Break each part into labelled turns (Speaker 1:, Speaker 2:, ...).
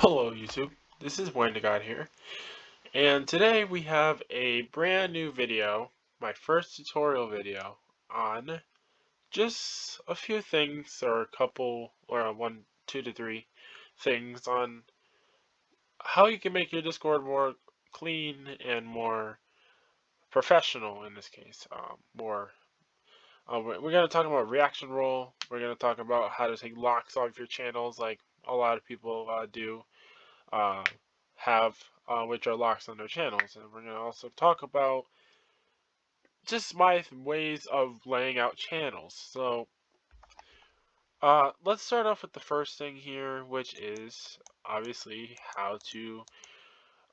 Speaker 1: Hello YouTube, this is Wendigod here, and today we have a brand new video, my first tutorial video, on just a few things, or a couple, or one, two to three things on how you can make your Discord more clean and more professional in this case. We're going to talk about reaction roll, we're going to talk about how to take locks off your channels like a lot of people do. uh, have which are locks on their channels, and we're going to also talk about just my ways of laying out channels. So let's start off with the first thing here, which is obviously how to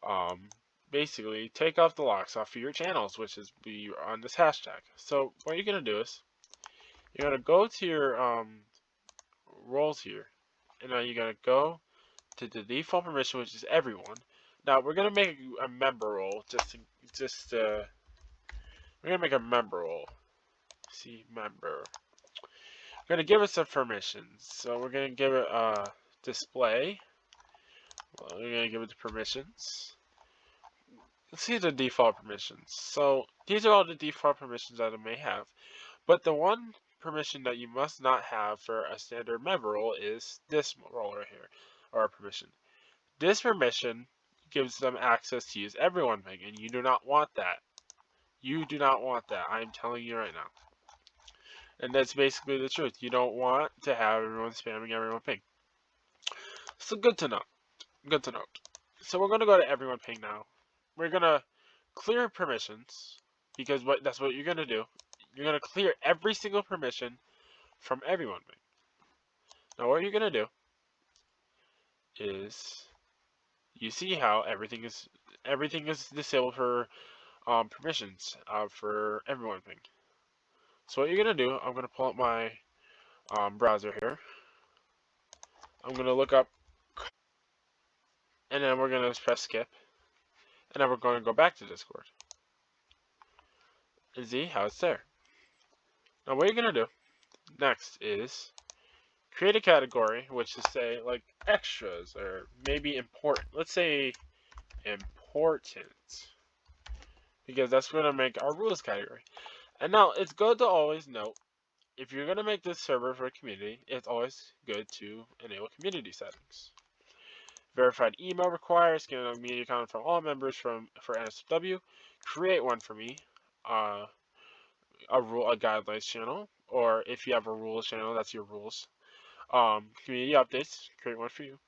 Speaker 1: um, basically take off the locks off of your channels, which is be on this hashtag. So what you're going to do is you're going to go to your roles here, and now you're going to go to the default permission, which is everyone. Now we're gonna make a member role. We're gonna make a member role. See member. We're gonna give it some permissions. So we're gonna give it a display. Well, we're gonna give it the permissions. Let's see the default permissions. So these are all the default permissions that it may have, but the one permission that you must not have for a standard member role is this role right here, or permission. This permission gives them access to use everyone ping, and you do not want that. You do not want that. I'm telling you right now. And that's basically the truth. You don't want to have everyone spamming everyone ping. So good to know. Good to note. So we're going to go to everyone ping now. We're going to clear permissions, because that's what you're going to do. You're going to clear every single permission from everyone ping. Now what you're going to do is, you see how everything is disabled for permissions for everyone ping. So what you're gonna do, I'm gonna pull up my browser here. I'm gonna look up, and then we're gonna press skip, and then we're going to go back to Discord and see how it's there. Now what you're gonna do next is create a category, which is say like extras or maybe important. Let's say important, because that's gonna make our rules category. And now it's good to always note, if you're going to make this server for a community, it's always good to enable community settings. Verified email requires scan a media account from all members for NSFW. Create one for me, a guidelines channel, or if you have a rules channel, that's your rules. Community updates, create one for you.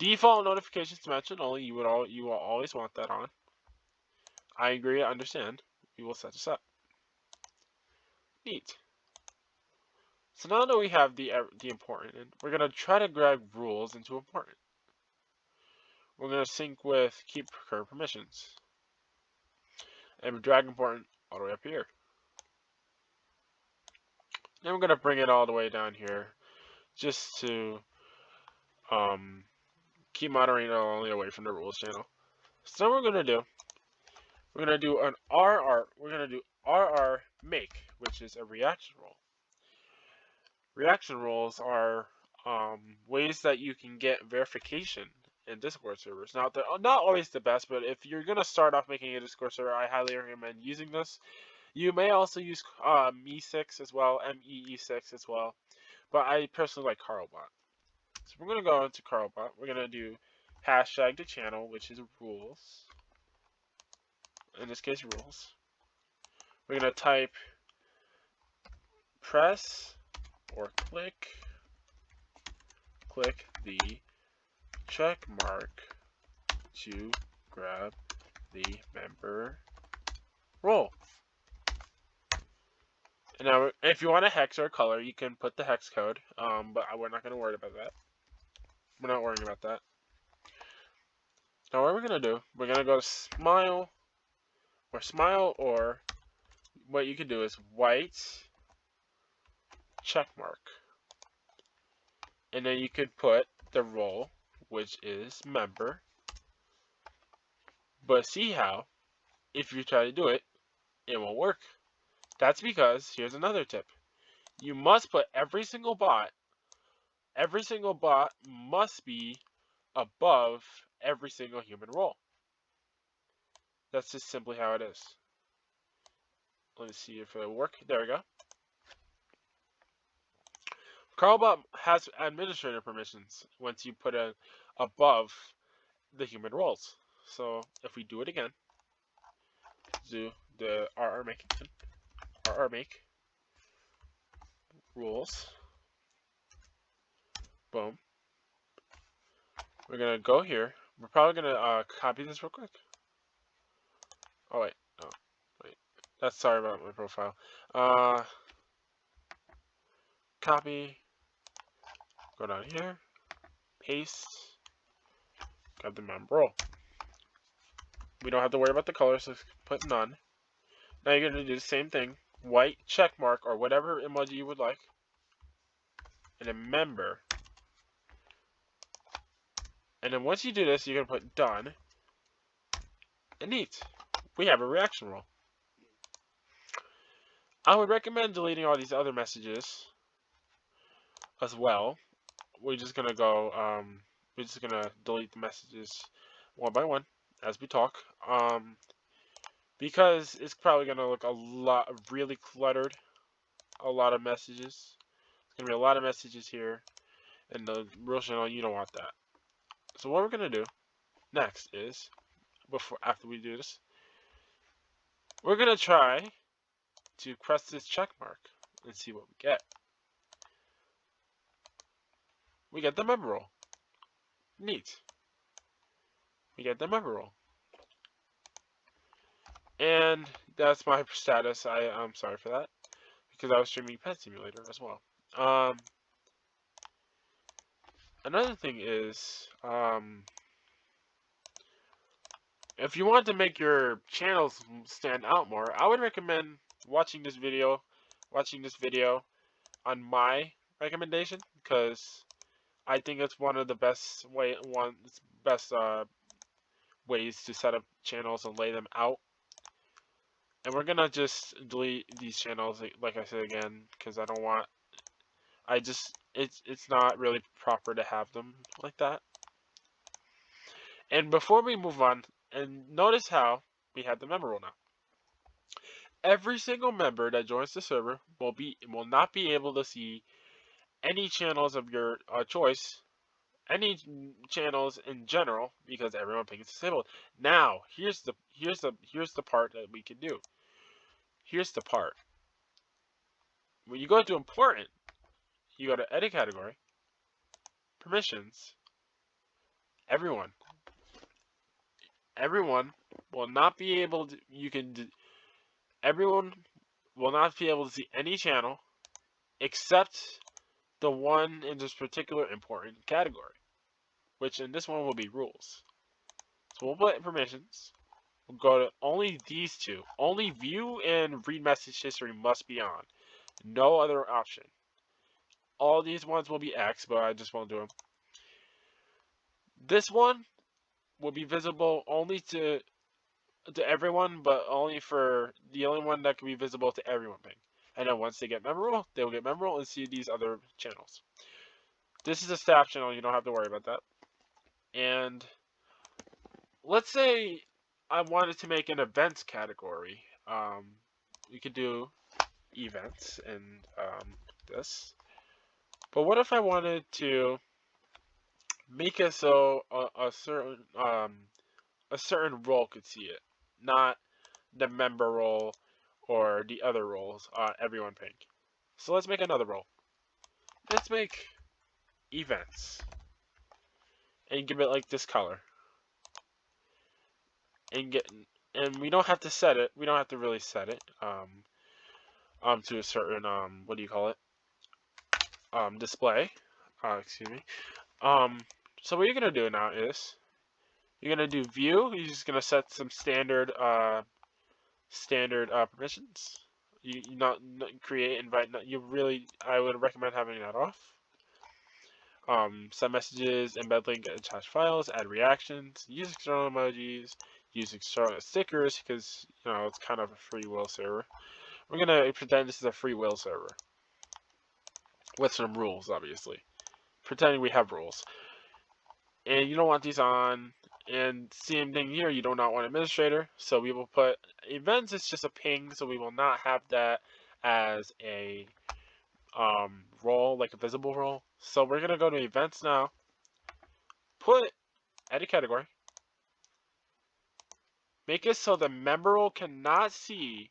Speaker 1: Default notifications to mention only. You will always want that on. I agree. I understand. We will set this up. Neat. So now that we have the important, we're going to try to drag rules into important. We're going to sync with keep current permissions. And drag important all the way up here. Then we're going to bring it all the way down here just to keep moderating only away from the rules channel. So what we're going to do, we're going to do an RR, we're going to do RR make, which is a reaction role. Reaction roles are ways that you can get verification in Discord servers. Now, they're not always the best, but if you're going to start off making a Discord server, I highly recommend using this. You may also use Me6 as well, MEE6 as well, but I personally like Carlbot. So we're going to go into Carlbot. We're going to do hashtag the channel, which is rules. In this case, rules. We're going to type press or click the check mark to grab the member role. And now, if you want a hex or a color, you can put the hex code, but we're not going to worry about that. We're not worrying about that. Now what we're going to do, we're going to go to smile, or what you can do is white check mark. And then you could put the role, which is member. But see how, if you try to do it, it won't work. That's because, here's another tip. You must put every single bot must be above every single human role. That's just simply how it is. Let me see if it'll work. There we go. Carlbot has administrator permissions once you put it above the human roles. So if we do it again, do the RR make rules. Boom. We're gonna go here. We're probably gonna copy this real quick. Oh wait, no, wait. That's sorry about my profile. Copy. Go down here. Paste. Got the member role. We don't have to worry about the color, so put none. Now you're gonna do the same thing. White check mark or whatever emoji you would like. And then member. And then once you do this, you're gonna put done. And neat. We have a reaction role. I would recommend deleting all these other messages as well. We're just gonna go, we're just gonna delete the messages one by one as we talk. Because it's probably gonna look a lot really cluttered. A lot of messages. It's gonna be a lot of messages here. And the real channel, you don't want that. So what we're gonna do next is, after we do this, we're gonna try to press this check mark and see what we get. We get the member role. Neat. We get the member role. And that's my status. I'm sorry for that, because I was streaming Pet Simulator as well. Another thing is, if you want to make your channels stand out more, I would recommend watching this video on my recommendation, because I think it's one of the best ways to set up channels and lay them out. And we're gonna just delete these channels, like I said again, because I don't want. It's not really proper to have them like that. And before we move on, and notice how we have the member role now. Every single member that joins the server will not be able to see any channels of your choice, any channels in general, because everyone ping is disabled. Now, here's the part that we can do. Here's the part. When you go to important, you go to edit category, permissions, everyone will not be able to, everyone will not be able to see any channel except the one in this particular important category, which in this one will be rules. So we'll put permissions. We'll go to only these two. Only view and read message history must be on. No other option. All these ones will be X, but I just won't do them. This one will be visible only to everyone, but only for the only one that can be visible to everyone ping. And then once they get member role, they will get member role and see these other channels. This is a staff channel, you don't have to worry about that. And let's say I wanted to make an events category. We could do events and this. But what if I wanted to make it so a certain role could see it, not the member role or the other roles, everyone ping. So let's make another role. Let's make events and give it like this color. And we don't have to set it. We don't have to really set it to a certain what do you call it? Display. Excuse me. So what you're gonna do now is you're gonna do view. You're just gonna set some standard permissions. You not create, invite. I would recommend having that off. Send messages, embed link, attach files, add reactions, use external emojis, use external stickers, because it's kind of a free will server. We're gonna pretend this is a free will server with some rules, obviously. Pretending we have rules. and you don't want these on. And same thing here, you do not want administrator, so we will put events is just a ping, so we will not have that as a role, like a visible role. So we're gonna go to events now, put edit category, make it so the member role cannot see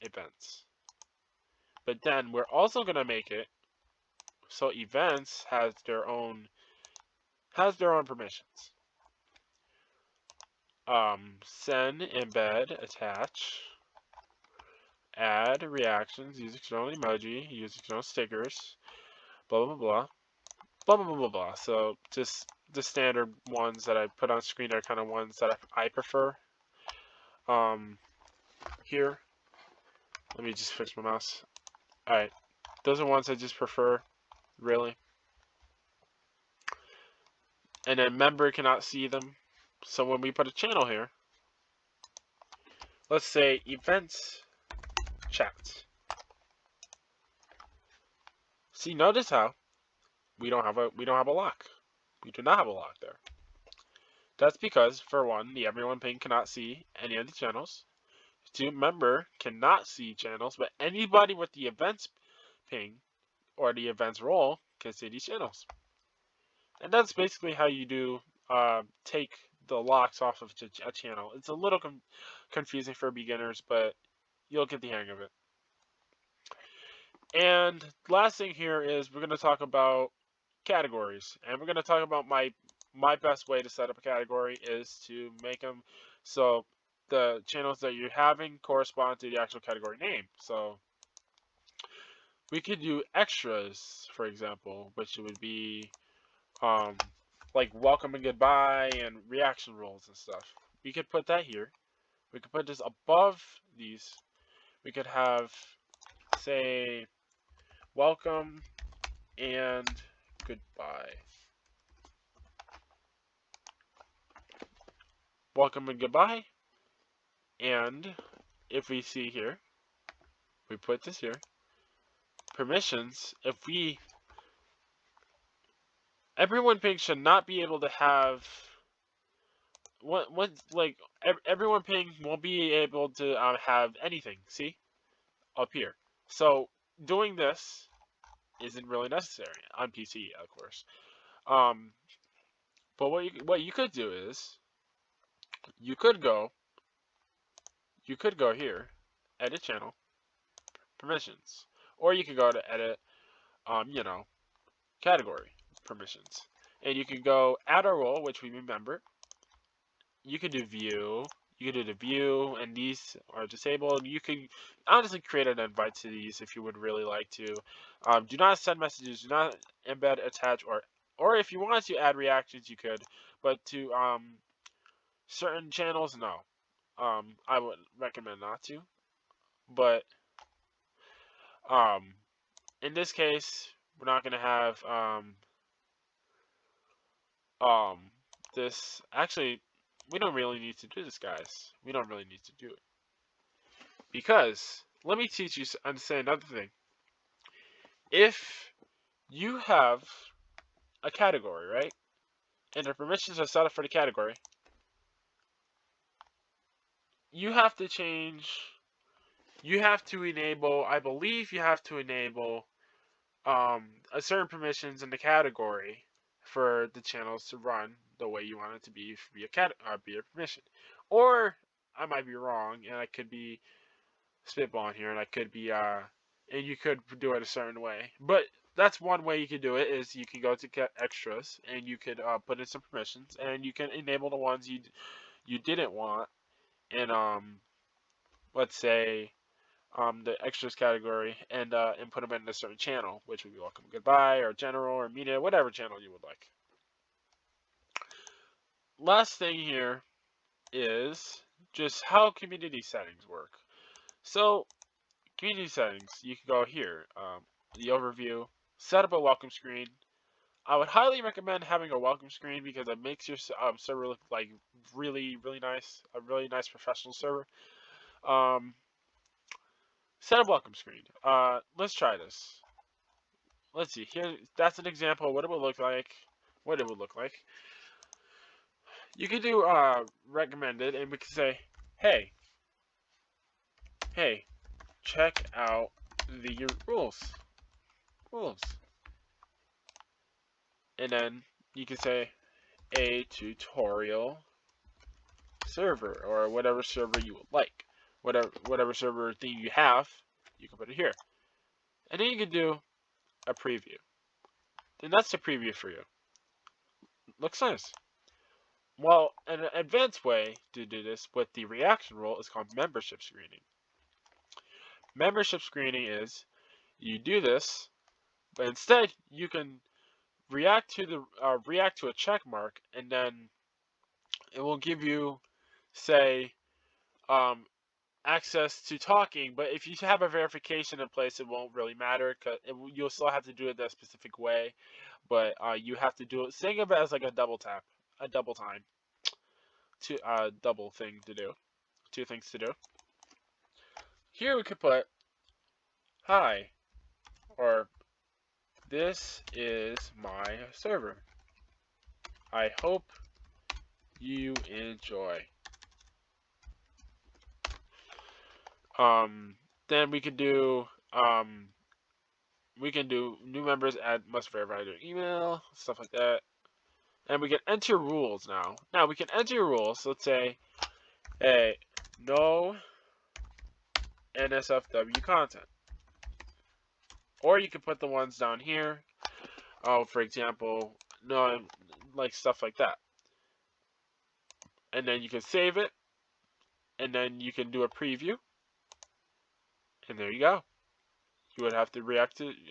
Speaker 1: events. But then we're also gonna make it so events has their own permissions. Send, embed, attach, add reactions, use external emoji, use external stickers, blah blah blah blah blah blah blah blah. So just the standard ones that I put on screen are kind of ones that I prefer. Here, let me just fix my mouse. All right, those are ones I just prefer, really. And then member cannot see them. So when we put a channel here, let's say events chat. See, notice how we don't have a lock. We do not have a lock there. That's because, for one, the everyone ping cannot see any of the channels. Two, member cannot see channels, but anybody with the events ping or the events role can see these channels. And that's basically how you do take the locks off of a channel. It's a little confusing for beginners, but you'll get the hang of it. And last thing here is we're going to talk about categories, and we're going to talk about my best way to set up a category is to make them so the channels that you're having correspond to the actual category name. So we could do extras, for example, which would be like welcome and goodbye and reaction roles and stuff. We could put that here. We could put this above these. We could have, say, welcome and goodbye. Welcome and goodbye. And if we see here, we put this here. Permissions, everyone ping should not be able to have everyone ping won't be able to have anything. See up here. So doing this isn't really necessary on PC, of course. But what you could do is you could go here, edit channel, permissions, or you could go to edit, category permissions, and you can go add a role, which we remember. You could do view. You could do the view, and these are disabled. You can honestly create an invite to these if you would really like to. Do not send messages. Do not embed, attach, or if you want to add reactions, you could. But to certain channels, no. I would recommend not to. But in this case, we're not gonna have this. Actually, we don't really need to do this, guys. We don't really need to do it. Because, let me teach you and say another thing. If you have a category, right? And the permissions are set up for the category, you have to enable, I believe you have to enable a certain permissions in the category for the channels to run the way you want it to be a permission. Or I might be wrong, and I could be spitballing here, and I could be and you could do it a certain way. But that's one way you could do it, is you can go to extras and you could put in some permissions, and you can enable the ones you didn't want in let's say the extras category, and put them in a certain channel, which would be welcome, goodbye, or general, or media, whatever channel you would like. Last thing here is just how community settings work. So community settings, you can go here, the overview, set up a welcome screen. I would highly recommend having a welcome screen because it makes your server look like really, really nice, a really nice professional server. Set up welcome screen. Let's try this. let's see. Here, that's an example of what it would look like. You could do recommended, and we could say, hey, check out the rules. And then you can say a tutorial server, or whatever server you would like. Whatever server theme you have, you can put it here. And then you can do a preview. And that's the preview for you. Looks nice. Well, an advanced way to do this with the reaction rule is called membership screening. Membership screening is you do this, but instead you can react to a check mark, and then it will give you, say, access to talking. But if you have a verification in place, it won't really matter, because you'll still have to do it that specific way. But you have to do it. Think of it as like a double tap, a double time, double thing to do, two things to do. Here we could put hi, or this is my server. I hope you enjoy. Then we can do new members must verify their email, stuff like that. And we can enter rules now. Now we can enter rules. Let's say, hey, no NSFW content. Or you can put the ones down here. Oh, for example, no, like stuff like that. And then you can save it. And then you can do a preview. And there you go. You would have to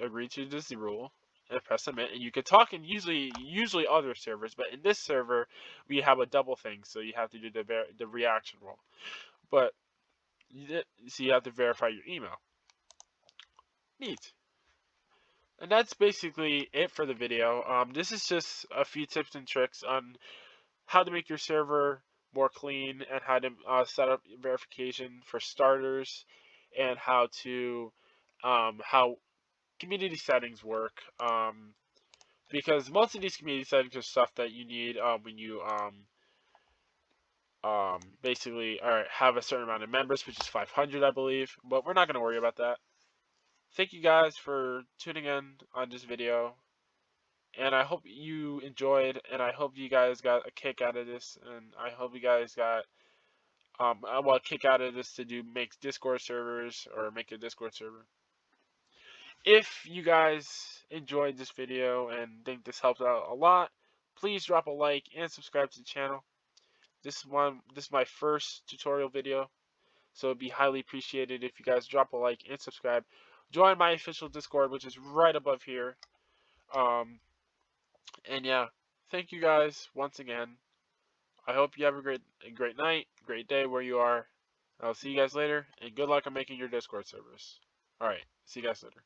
Speaker 1: agree to this rule and press submit. And you can talk in usually other servers, but in this server we have a double thing, so you have to do the reaction rule. But so you have to verify your email. Neat. And that's basically it for the video. This is just a few tips and tricks on how to make your server more clean, and how to set up verification for starters, and how community settings work. Because most of these community settings are stuff that you need when you basically have a certain amount of members, which is 500, I believe. But we're not going to worry about that. Thank you guys for tuning in on this video, and I hope you enjoyed, and I hope you guys got a kick out of this, and I hope you guys got a kick out of this to make Discord servers, or make a Discord server. If you guys enjoyed this video and think this helped out a lot, please drop a like and subscribe to the channel. This is my first tutorial video, so it'd be highly appreciated if you guys drop a like and subscribe. Join my official Discord, which is right above here. And yeah, thank you guys once again. I hope you have a great night, great day where you are. I'll see you guys later, and good luck on making your Discord servers. Alright, see you guys later.